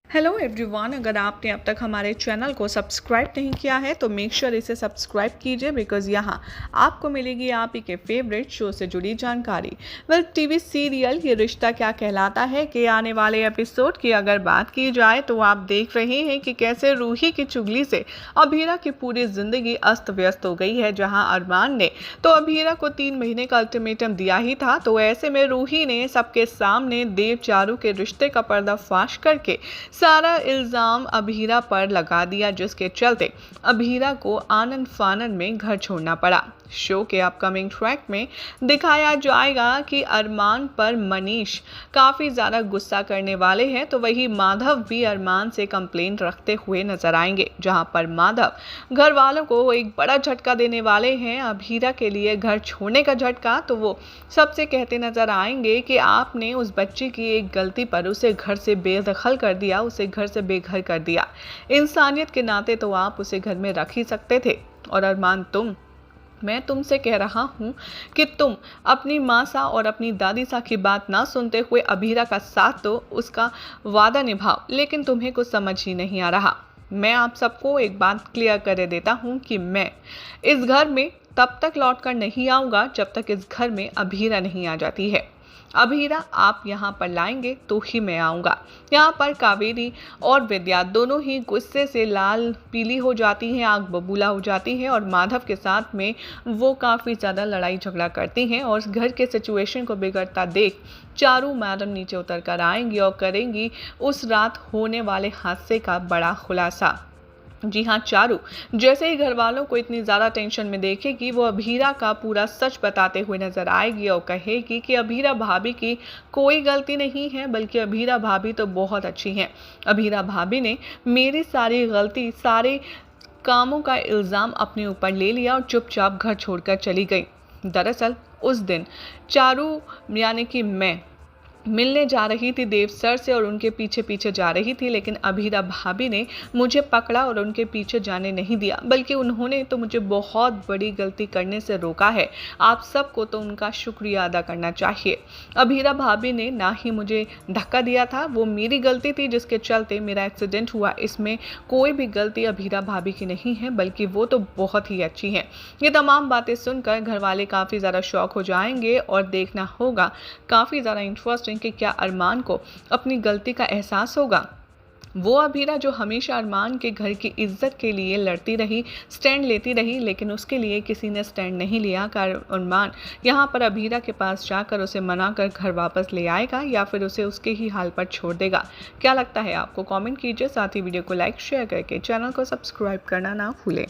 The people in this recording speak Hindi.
हेलो एवरीवन, अगर आपने अब तक हमारे चैनल को सब्सक्राइब नहीं किया है तो मेक श्योर इसे सब्सक्राइब कीजिए, बिकॉज यहाँ आपको मिलेगी आप ही के फेवरेट शो से जुड़ी जानकारी। टीवी सीरियल ये रिश्ता क्या कहलाता है कि आने वाले एपिसोड की अगर बात की जाए तो आप देख रहे हैं कि कैसे रूही की चुगली से अभीरा की पूरी जिंदगी अस्त व्यस्त हो गई है। जहाँ अरमान ने तो अभीरा को 3 महीने का अल्टीमेटम दिया ही था, तो ऐसे में रूही ने सबके सामने देव चारू के रिश्ते का पर्दाफाश करके सारा इल्जाम अभीरा पर लगा दिया, जिसके चलते अभीरा को आनन फानन में घर छोड़ना पड़ा। शो के अपकमिंग ट्रैक में दिखाया जाएगा कि अरमान पर मनीष काफ़ी ज़्यादा गुस्सा करने वाले हैं, तो वही माधव भी अरमान से कंप्लेंट रखते हुए नजर आएंगे। जहां पर माधव घर वालों को एक बड़ा झटका देने वाले हैं, अभीरा के लिए घर छोड़ने का झटका। तो वो सबसे कहते नजर आएंगे कि आपने उस बच्ची की एक गलती पर उसे घर से बेदखल कर दिया, उसे घर से बेघर कर दिया। इंसानियत के नाते तो आप उसे घर में रख ही सकते थे। और अरमान, मैं तुमसे कह रहा हूँ कि तुम अपनी माँ सा और अपनी दादी सा की बात ना सुनते हुए अभीरा का साथ दो, उसका वादा निभाओ, लेकिन तुम्हें कुछ समझ ही नहीं आ रहा। मैं आप सबको एक बात क्लियर कर देता हूँ कि मैं इस घर में तब तक लौट कर नहीं आऊँगा जब तक इस घर में अभीरा नहीं आ जाती है। अभीरा आप यहाँ पर लाएंगे तो ही मैं आऊँगा। यहाँ पर कावेरी और विद्या दोनों ही गुस्से से लाल पीली हो जाती हैं, आग बबूला हो जाती हैं, और माधव के साथ में वो काफ़ी ज़्यादा लड़ाई झगड़ा करती हैं। और घर के सिचुएशन को बिगड़ता देख चारू मैडम नीचे उतर कर आएंगी और करेंगी उस रात होने वाले हादसे का बड़ा खुलासा। जी हाँ, चारू जैसे ही घर वालों को इतनी ज़्यादा टेंशन में देखेगी, वो अभीरा का पूरा सच बताते हुए नजर आएगी और कहेगी कि अभीरा भाभी की कोई गलती नहीं है, बल्कि अभीरा भाभी तो बहुत अच्छी हैं। अभीरा भाभी ने मेरी सारी गलती, सारे कामों का इल्ज़ाम अपने ऊपर ले लिया और चुपचाप घर छोड़कर चली गई। दरअसल उस दिन चारू यानी कि मैं मिलने जा रही थी देव सर से और उनके पीछे पीछे जा रही थी, लेकिन अभीरा भाभी ने मुझे पकड़ा और उनके पीछे जाने नहीं दिया, बल्कि उन्होंने तो मुझे बहुत बड़ी गलती करने से रोका है। आप सबको तो उनका शुक्रिया अदा करना चाहिए। अभीरा भाभी ने ना ही मुझे धक्का दिया था, वो मेरी गलती थी जिसके चलते मेरा एक्सीडेंट हुआ। इसमें कोई भी गलती अभीरा भाभी की नहीं है, बल्कि वो तो बहुत ही अच्छी हैं। ये तमाम बातें सुनकर घर वाले काफ़ी ज़्यादा शॉक हो जाएंगे और देखना होगा काफ़ी ज़्यादा इंटरेस्टिंग कि क्या अरमान को अपनी गलती का एहसास होगा। वो अभीरा जो हमेशा अरमान के घर की इज्जत के लिए लड़ती रही, स्टैंड लेती रही, लेकिन उसके लिए किसी ने स्टैंड नहीं लिया। अरमान यहाँ पर अभीरा के पास जाकर उसे मनाकर घर वापस ले आएगा या फिर उसे उसके ही हाल पर छोड़ देगा। क्या लगता है आपको? कमेंट कीजिए, साथ ही वीडियो को लाइक शेयर करके चैनल को सब्सक्राइब करना ना भूलें।